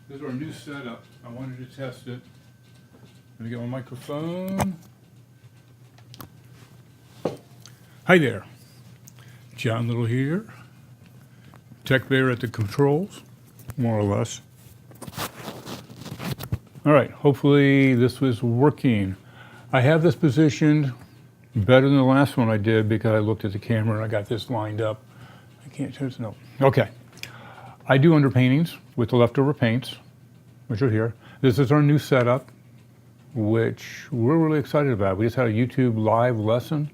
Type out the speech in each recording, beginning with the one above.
This is our new setup. I wanted to test it. Let me get my microphone. Hi there. John Little here. Tech Bear at the controls, more or less. All right, hopefully this was working. I have this positioned better than the last one I did because I looked at the camera and I got this lined up. I can't change, no. Okay. I do underpaintings with the leftover paints, which are here. This is our new setup, which we're really excited about. We just had a YouTube live lesson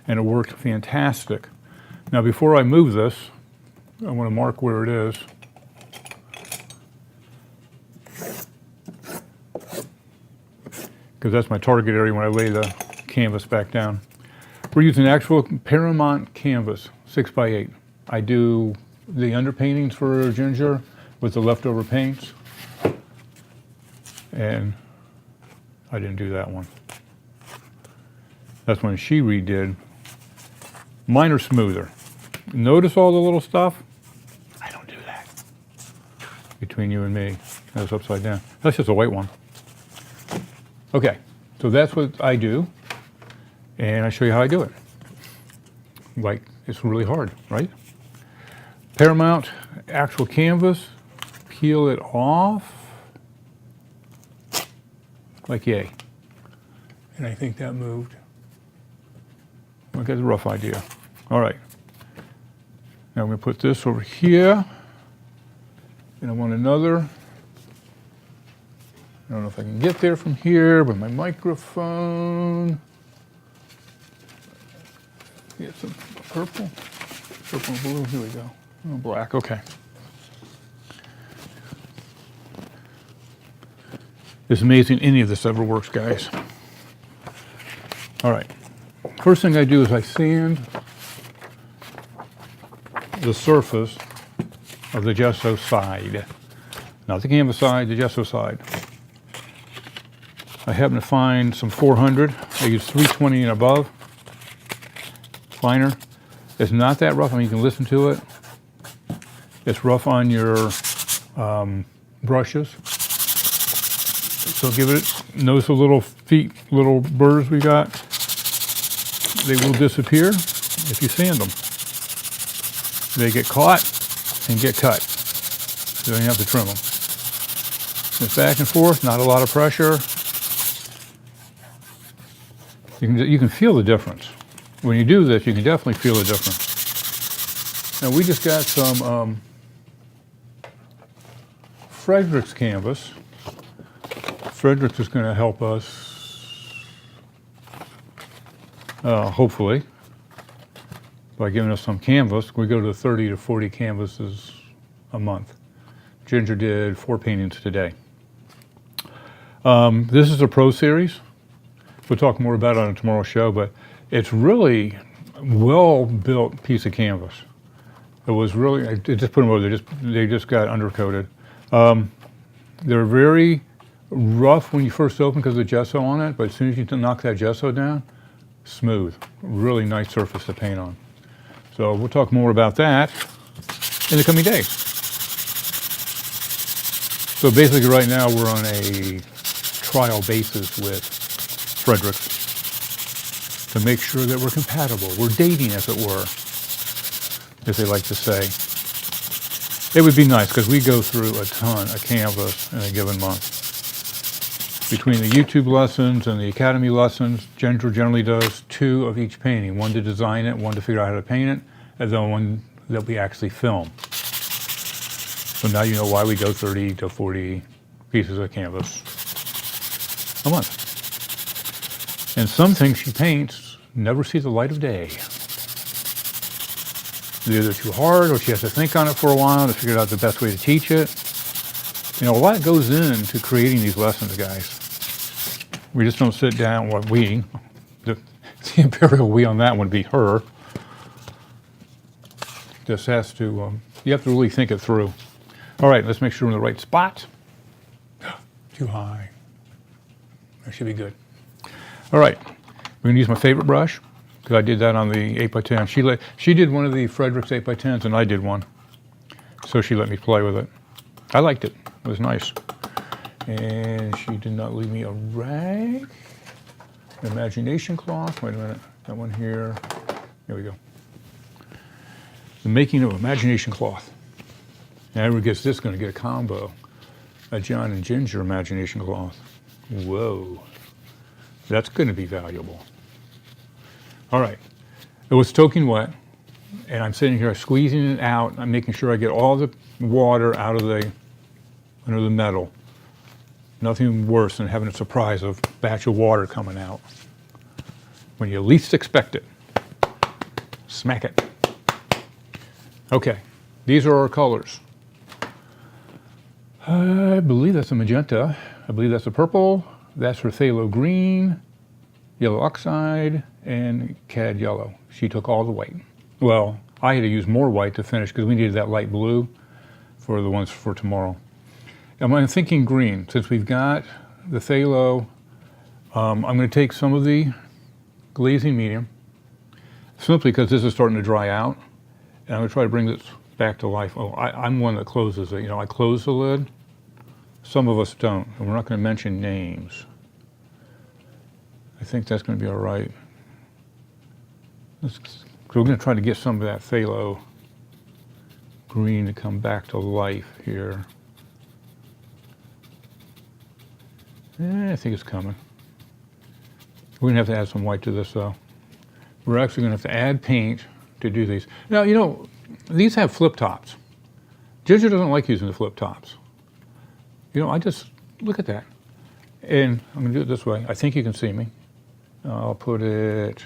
and it worked fantastic. Now before I move this, I want to mark where it is. Because that's my target area when I lay the canvas back down. We're using actual Paramount canvas, 6x8. I do the underpaintings for Ginger with the leftover paints. And I didn't do that one. That's when she redid. Mine are smoother. Notice all the little stuff? I don't do that. Between you and me, that's upside down. That's just a white one. Okay, so that's what I do. And I show you how I do it. Like, it's really hard, right? Paramount actual canvas, peel it off, like yay. And I think that moved. I got a rough idea. All right. Now I'm going to put this over here. And I want another. I don't know if I can get there from here with my microphone. Get some purple. Purple and blue. Here we go. Oh, black. Okay. It's amazing any of this ever works, guys. All right. First thing I do is I sand the surface of the gesso side. Not the canvas side, the gesso side. I happen to find some 400. I use 320 and above. Finer. It's not that rough. I mean, you can listen to it. It's rough on your brushes. So give it, notice the little feet, little burrs we got. They will disappear if you sand them. They get caught and get cut. So you have to trim them. It's back and forth, not a lot of pressure. You can feel the difference. When you do this, you can definitely feel the difference. Now we just got some Frederick's canvas. Frederick's is going to help us, hopefully, by giving us some canvas. We go to 30 to 40 canvases a month. Ginger did 4 paintings today. This is a Pro Series. We'll talk more about it on tomorrow's show, but it's really well-built piece of canvas. It was really, I just put them over, they just got undercoated. They're very rough when you first open because of the gesso on it, but as soon as you knock that gesso down, smooth. Really nice surface to paint on. So we'll talk more about that in the coming days. So basically right now we're on a trial basis with Frederick's to make sure that we're compatible. We're dating, as it were, as they like to say. It would be nice because we go through a ton of canvas in a given month. Between the YouTube lessons and the Academy lessons, Ginger generally does 2 of each painting. One to design it, one to figure out how to paint it, and then one that we actually film. So now you know why we go 30 to 40 pieces of canvas a month. And some things she paints never see the light of day. They're either too hard or she has to think on it for a while to figure out the best way to teach it. You know, a lot goes into creating these lessons, guys. We just don't sit down, well, the imperial we on that one would be her. Just has to, you have to really think it through. All right, let's make sure we're in the right spot. Too high. That should be good. All right, we're gonna use my favorite brush because I did that on the 8x10. She did one of the Frederick's 8x10s and I did one. So she let me play with it. I liked it. It was nice. And she did not leave me a rag. Imagination cloth. Wait a minute. That one here. Here we go. The making of imagination cloth. Now, whoever gets this is going to get a combo. A John and Ginger imagination cloth. Whoa. That's going to be valuable. All right. It was soaking wet, and I'm sitting here squeezing it out. I'm making sure I get all the water out of under the metal. Nothing worse than having a surprise of a batch of water coming out when you least expect it. Smack it. Okay, these are our colors. I believe that's a magenta. I believe that's a purple. That's for phthalo green, yellow oxide, and cad yellow. She took all the white. Well, I had to use more white to finish because we needed that light blue for the ones for tomorrow. I'm thinking green. Since we've got the phthalo, I'm going to take some of the glazing medium, simply because this is starting to dry out, and I'm going to try to bring this back to life. Oh, I'm one that closes it. You know, I close the lid. Some of us don't, and we're not going to mention names. I think that's going to be all right. So we're going to try to get some of that phthalo green to come back to life here. I think it's coming. We're going to have to add some white to this, though. We're actually going to have to add paint to do these. Now, you know, these have flip tops. Ginger doesn't like using the flip tops. You know, I just, look at that. And I'm going to do it this way. I think you can see me. I'll put it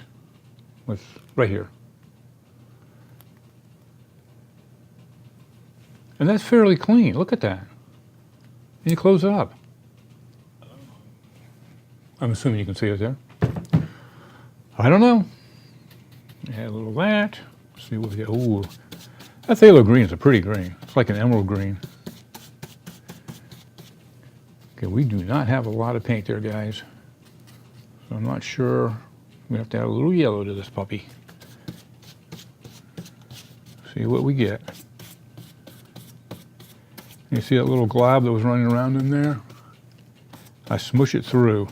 right here. And that's fairly clean. Look at that. And you close it up. I'm assuming you can see it there. I don't know. Add a little of that. See what we get. Ooh, that phthalo green is a pretty green. It's like an emerald green. Okay, we do not have a lot of paint there, guys. So I'm not sure. We have to add a little yellow to this puppy. See what we get. You see that little glob that was running around in there? I smush it through.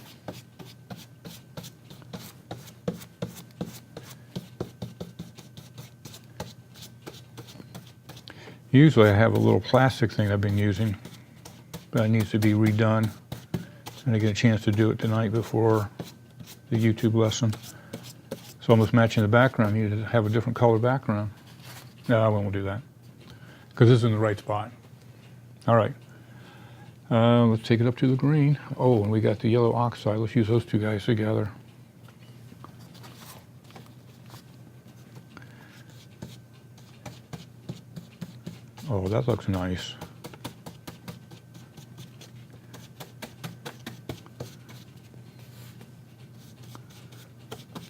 Usually I have a little plastic thing I've been using, but it needs to be redone. And I get a chance to do it tonight before the YouTube lesson. It's almost matching the background. You need to have a different color background. No, I won't do that, because this is in the right spot. All right, let's take it up to the green. Oh, and we got the yellow oxide. Let's use those two guys together. Oh, that looks nice.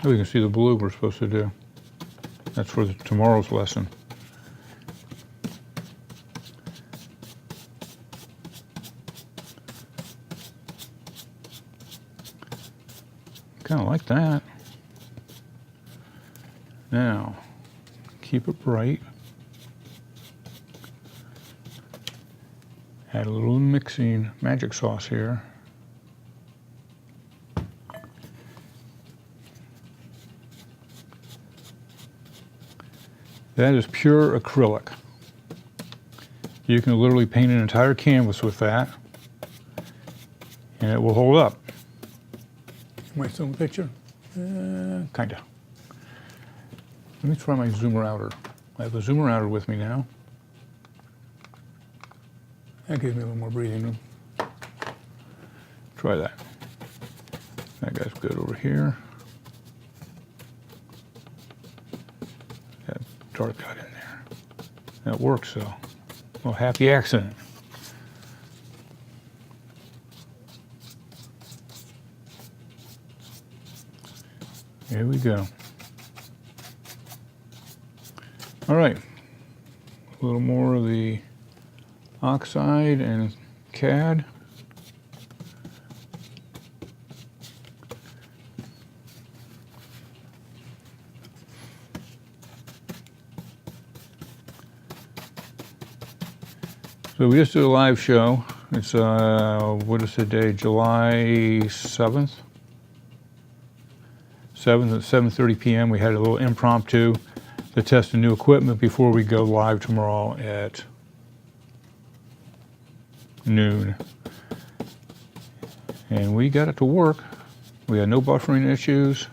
Oh, you can see the blue we're supposed to do. That's for tomorrow's lesson. Kind of like that. Now, keep it bright. Add a little mixing magic sauce here. That is pure acrylic. You can literally paint an entire canvas with that, and it will hold up. Am I still in the picture? Kinda. Let me try my zoomer outer. I have the zoomer outer with me now. That gives me a little more breathing room. Try that. That guy's good over here. That dark got in there. That works, though. Well, happy accident. Here we go. All right. A little more of the oxide and cad. So we just did a live show It's, what is the day? July 7th? 7th at 7:30 p.m. We had a little impromptu to test the new equipment before we go live tomorrow at noon. And we got it to work. We had no buffering issues.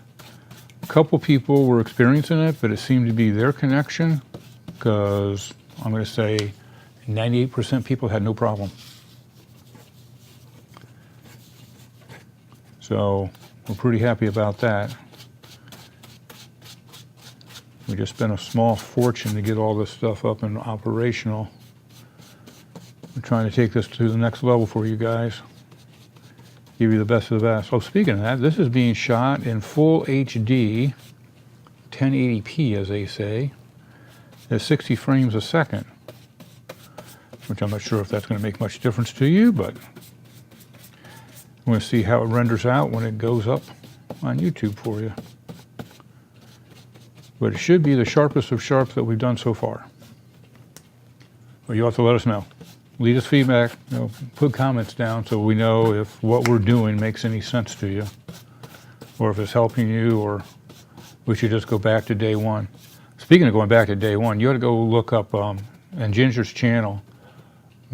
A couple people were experiencing it, but it seemed to be their connection, because I'm going to say 98% people had no problem. So we're pretty happy about that. We just spent a small fortune to get all this stuff up and operational. We're trying to take this to the next level for you guys. Give you the best of the best. Oh, speaking of that, this is being shot in full HD, 1080p as they say, at 60 frames a second, which I'm not sure if that's going to make much difference to you, but I'm going to see how it renders out when it goes up on YouTube for you. But it should be the sharpest of sharps that we've done so far. Well, you have to let us know. Leave us feedback, put comments down so we know if what we're doing makes any sense to you, or if it's helping you, or we should just go back to day one. Speaking of going back to day one, you ought to go look up on Ginger's channel,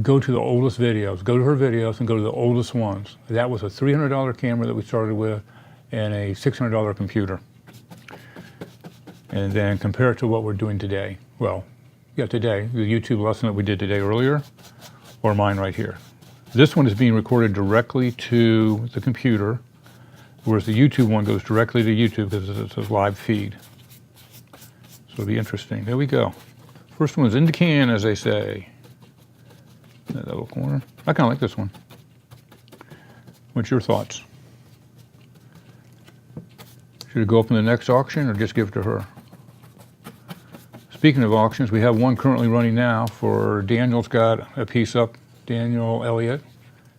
go to the oldest videos, go to her videos and go to the oldest ones. That was a $300 camera that we started with and a $600 computer. And then compare it to what we're doing today. Well, yeah, today, the YouTube lesson that we did today earlier, or mine right here. This one is being recorded directly to the computer, whereas the YouTube one goes directly to YouTube because it's a live feed. So it'll be interesting. There we go. First one's in the can, as they say. That little corner. I kind of like this one. What's your thoughts? Should it go up in the next auction or just give it to her? Speaking of auctions, we have one currently running now for Daniel's got a piece up, Daniel Elliott.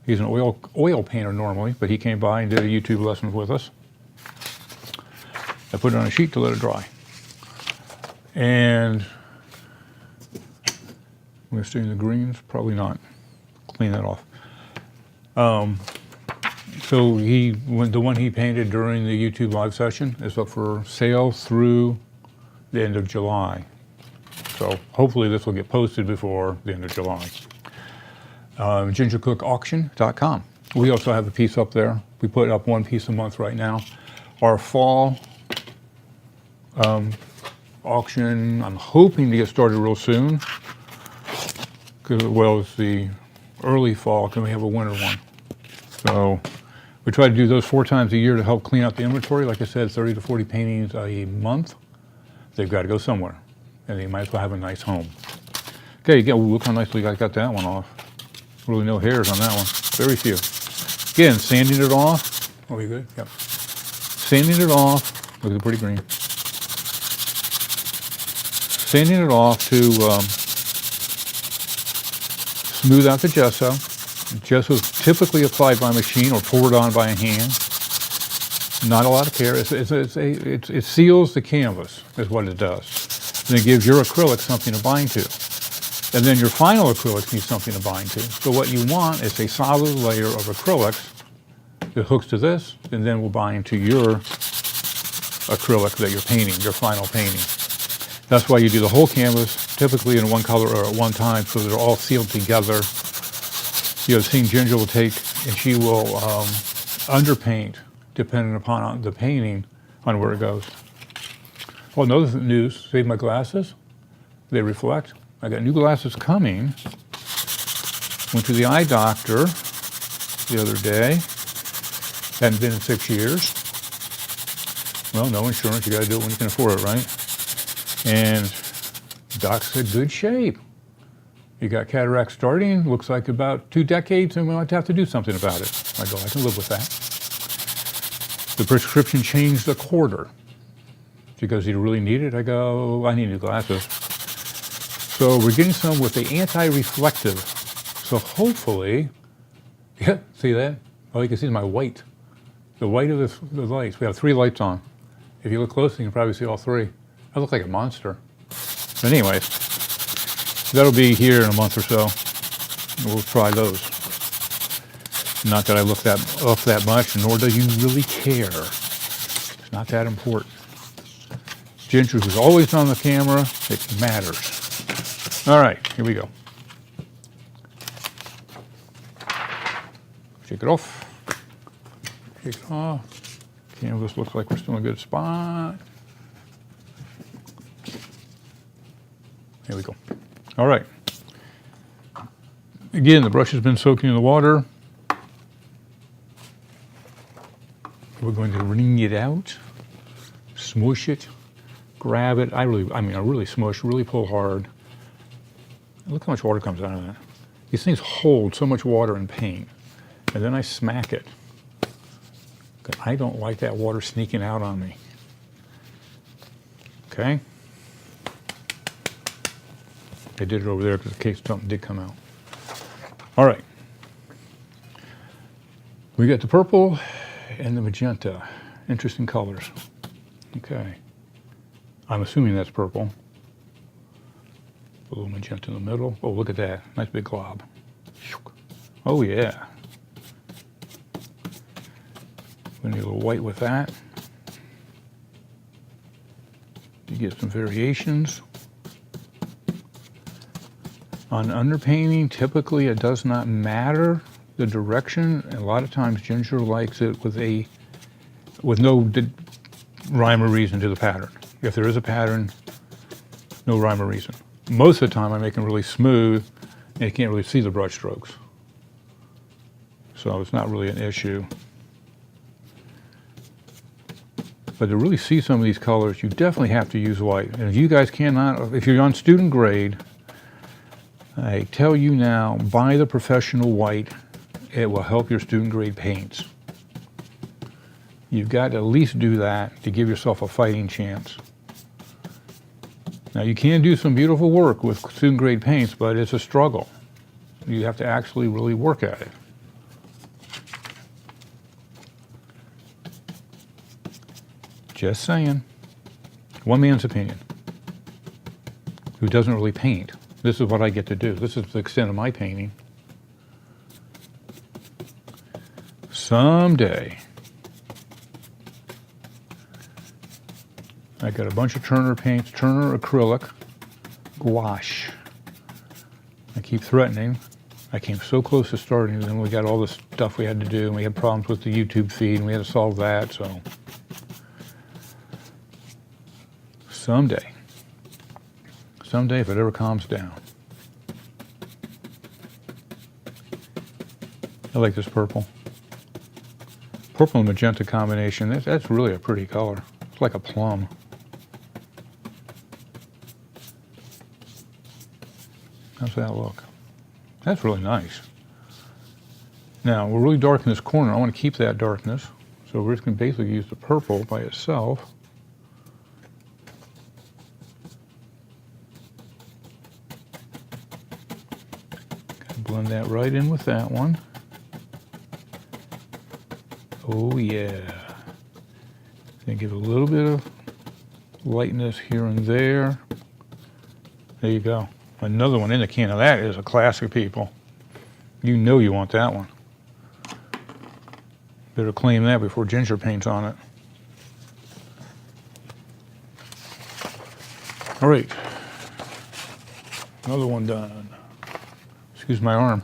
He's an oil painter normally, but he came by and did a YouTube lesson with us. I put it on a sheet to let it dry. And we're going to stay in the greens? Probably not. Clean that off. So the one he painted during the YouTube live session is up for sale through the end of July. So hopefully this will get posted before the end of July. GingerCookAuction.com. We also have a piece up there. We put up one piece a month right now. Our fall auction, I'm hoping to get started real soon. As well as the early fall, because we have a winter one. So we try to do those 4 times a year to help clean out the inventory. Like I said, 30 to 40 paintings a month. They've got to go somewhere, and they might as well have a nice home. Okay, look how nicely I got that one off. Really no hairs on that one, very few. Again, sanding it off. Oh, you good? Yep. Sanding it off. Look at the pretty green. Sanding it off to smooth out the gesso. Gesso is typically applied by machine or poured on by a hand. Not a lot of care. It seals the canvas, is what it does. And it gives your acrylic something to bind to. And then your final acrylics need something to bind to. So what you want is a solid layer of acrylics that hooks to this, and then will bind to your acrylic that you're painting, your final painting. That's why you do the whole canvas, typically in one color or at one time, so they're all sealed together. You have seen Ginger will take, and she will underpaint, depending upon the painting, on where it goes. Oh, another news, save my glasses. They reflect. I got new glasses coming. Went to the eye doctor the other day. Hadn't been in 6 years. Well, no insurance, you gotta do it when you can afford it, right? And the doc said, good shape. You got cataract starting, looks like about 2 decades, and we might have to do something about it. I go, I can live with that. The prescription changed a quarter. She goes, do you really need it? I go, I need new glasses. So we're getting some with the anti-reflective. So hopefully, yeah, see that? All you can see is my white. The white of the lights. We have 3 lights on. If you look closely, you can probably see all 3. I look like a monster. But anyways, that'll be here in a month or so. We'll try those. Not that I look that much, nor do you really care. It's not that important. Ginger, who's always on the camera, it matters. All right, here we go. Shake it off. Shake it off. Canvas looks like we're still in a good spot. There we go. All right. Again, the brush has been soaking in the water. We're going to wring it out, smush it, grab it. I really smush, really pull hard. Look how much water comes out of that. These things hold so much water in paint. And then I smack it. I don't like that water sneaking out on me. Okay? I did it over there because in case something did come out. All right. We got the purple and the magenta. Interesting colors. Okay. I'm assuming that's purple. A little magenta in the middle. Oh, look at that. Nice big glob. Oh, yeah. We need a little white with that. You get some variations. On underpainting, typically it does not matter the direction. A lot of times Ginger likes it with no rhyme or reason to the pattern. If there is a pattern, no rhyme or reason. Most of the time I make them really smooth and you can't really see the brush strokes. So it's not really an issue. But to really see some of these colors, you definitely have to use white. And if you guys cannot, if you're on student grade, I tell you now, buy the professional white. It will help your student grade paints. You've got to at least do that to give yourself a fighting chance. Now you can do some beautiful work with student grade paints, but it's a struggle. You have to actually really work at it. Just saying. One man's opinion. Who doesn't really paint. This is what I get to do. This is the extent of my painting. Someday, I got a bunch of Turner paints, Turner acrylic, gouache. I keep threatening. I came so close to starting, and then we got all this stuff we had to do, and we had problems with the YouTube feed, and we had to solve that, so. Someday, if it ever calms down. I like this purple. Purple and magenta combination, that's really a pretty color. It's like a plum. How's that look? That's really nice. Now, we're really dark in this corner. I want to keep that darkness. So we're just going to basically use the purple by itself. Blend that right in with that one. Oh yeah. Then give a little bit of lightness here and there. There you go. Another one in the can. Now that is a classic, people. You know you want that one. Better claim that before Ginger paints on it. All right. Another one done. Excuse my arm.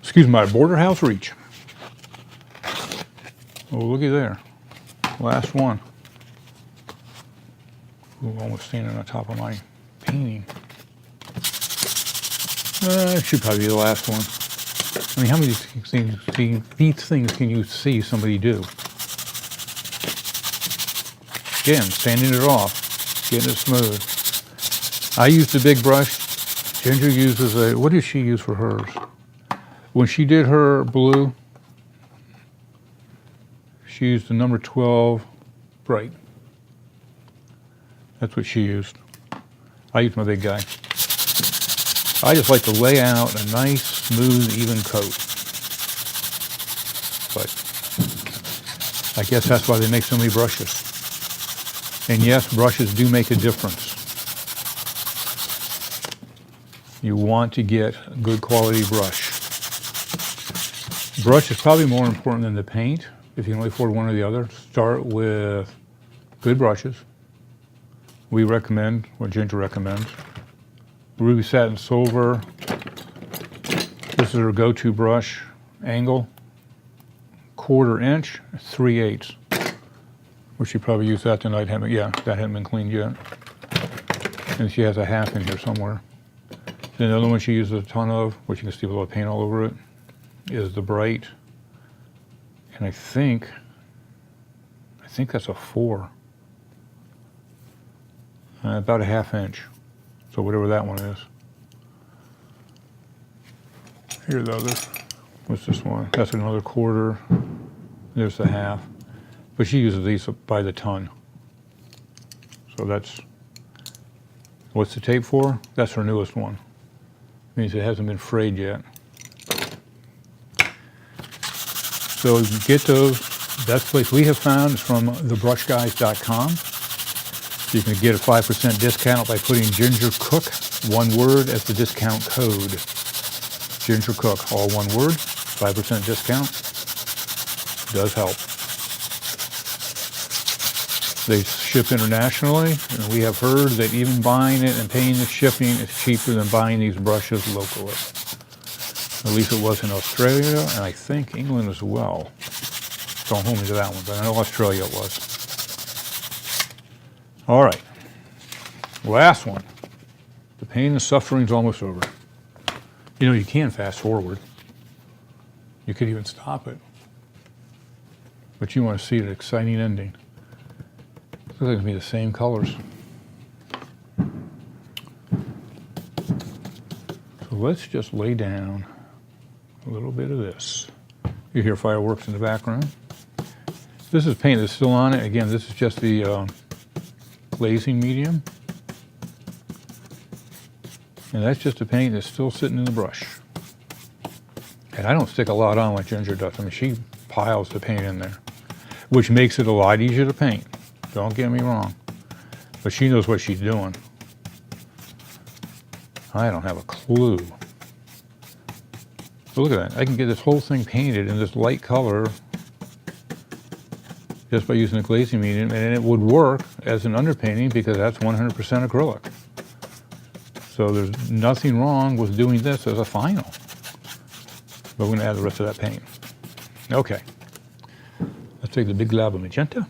Excuse my border house reach. Oh, looky there. Last one. Ooh, almost standing on top of my painting. It should probably be the last one. I mean, how many these things can you see somebody do? Again, sanding it off, getting it smooth. I use the big brush. Ginger uses what does she use for hers? When she did her blue, she used the number 12 bright. That's what she used. I use my big guy. I just like to lay out a nice, smooth, even coat. But I guess that's why they make so many brushes. And yes, brushes do make a difference. You want to get a good quality brush. Brush is probably more important than the paint. If you can only afford one or the other, start with good brushes. We recommend what Ginger recommends. Ruby Satin Silver. This is her go-to brush. Angle, 1/4 inch, 3/8. Which she probably used that tonight. Yeah, that hadn't been cleaned yet. And she has a 1/2 in here somewhere. Then the other one she uses a ton of, which you can see a little paint all over it, is the Bright. And I think that's a 4. About a 1/2 inch. So whatever that one is. Here's the other. What's this one? That's another 1/4. There's the 1/2. But she uses these by the ton. So that's, what's the tape for? That's her newest one. Means it hasn't been frayed yet. So you can get those. Best place we have found is from thebrushguys.com. You can get a 5% discount by putting Ginger Cook, one word, as the discount code. Ginger Cook, all one word, 5% discount. Does help. They ship internationally, and we have heard that even buying it and paying the shipping is cheaper than buying these brushes locally. At least it was in Australia, and I think England as well. Don't hold me to that one, but I know Australia it was. All right, last one. The pain and suffering's almost over. You know, you can fast forward. You could even stop it. But you want to see an exciting ending. Looks like it's going to be the same colors. So let's just lay down a little bit of this. You hear fireworks in the background. This is paint that's still on it. Again, this is just the glazing medium. And that's just the paint that's still sitting in the brush. And I don't stick a lot on like Ginger does. I mean, she piles the paint in there, which makes it a lot easier to paint. Don't get me wrong. But she knows what she's doing. I don't have a clue. But look at that. I can get this whole thing painted in this light color just by using the glazing medium, and it would work as an underpainting because that's 100% acrylic. So there's nothing wrong with doing this as a final. But we're going to add the rest of that paint. Okay. Let's take the big glob of magenta,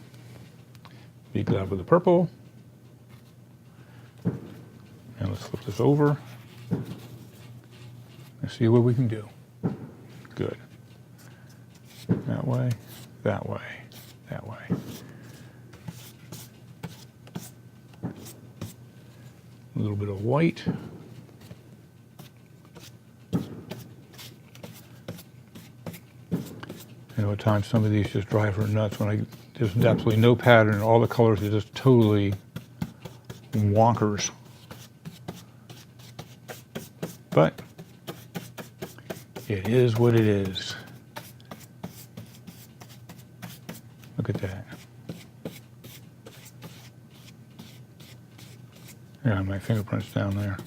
big glob of the purple, and let's flip this over and see what we can do. Good. That way, that way, that way. A little bit of white. You know, at times some of these just drive her nuts when there's absolutely no pattern. All the colors are just totally wonkers. But it is what it is. Look at that. Yeah, my fingerprints down there.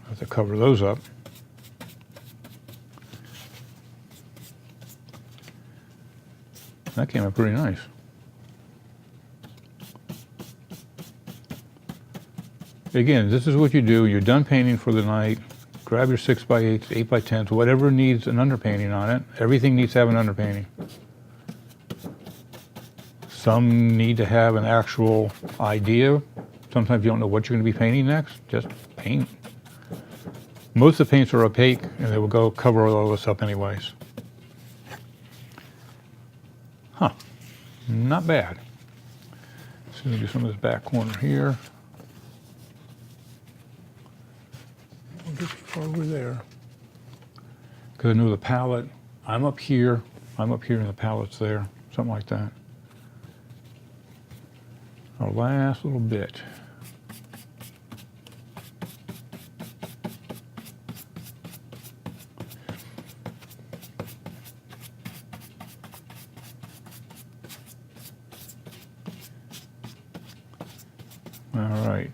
I have to cover those up. That came out pretty nice. Again, this is what you do. You're done painting for the night. Grab your 6x8s, 8x10s, whatever needs an underpainting on it. Everything needs to have an underpainting. Some need to have an actual idea. Sometimes you don't know what you're going to be painting next. Just paint. Most of the paints are opaque, and they will go cover all this up anyways. Huh. Not bad. So we'll do some of this back corner here. We'll get far over there. Because I know the palette, I'm up here and the palette's there. Something like that. Our last little bit. All right.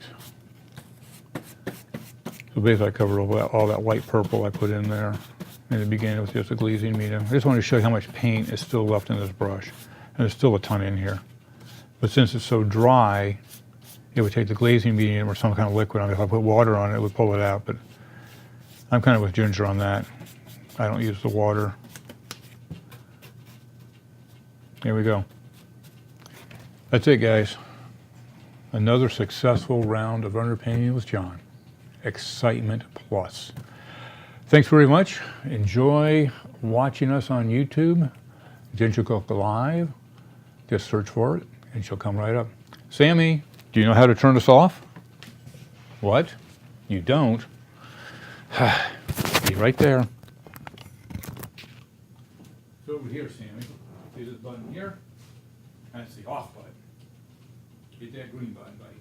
So basically I covered all that white purple I put in there. In the beginning, it was just a glazing medium. I just wanted to show you how much paint is still left in this brush. And there's still a ton in here. But since it's so dry, it would take the glazing medium or some kind of liquid on it. If I put water on it, it would pull it out. But I'm kind of with Ginger on that. I don't use the water. Here we go. That's it, guys. Another successful round of underpainting with John. Excitement plus. Thanks very much. Enjoy watching us on YouTube. Ginger Cook Live. Just search for it and she'll come right up. Sammy, do you know how to turn this off? What? You don't? Be right there. It's over here, Sammy. See this button here? That's the off button. Hit that green button, buddy.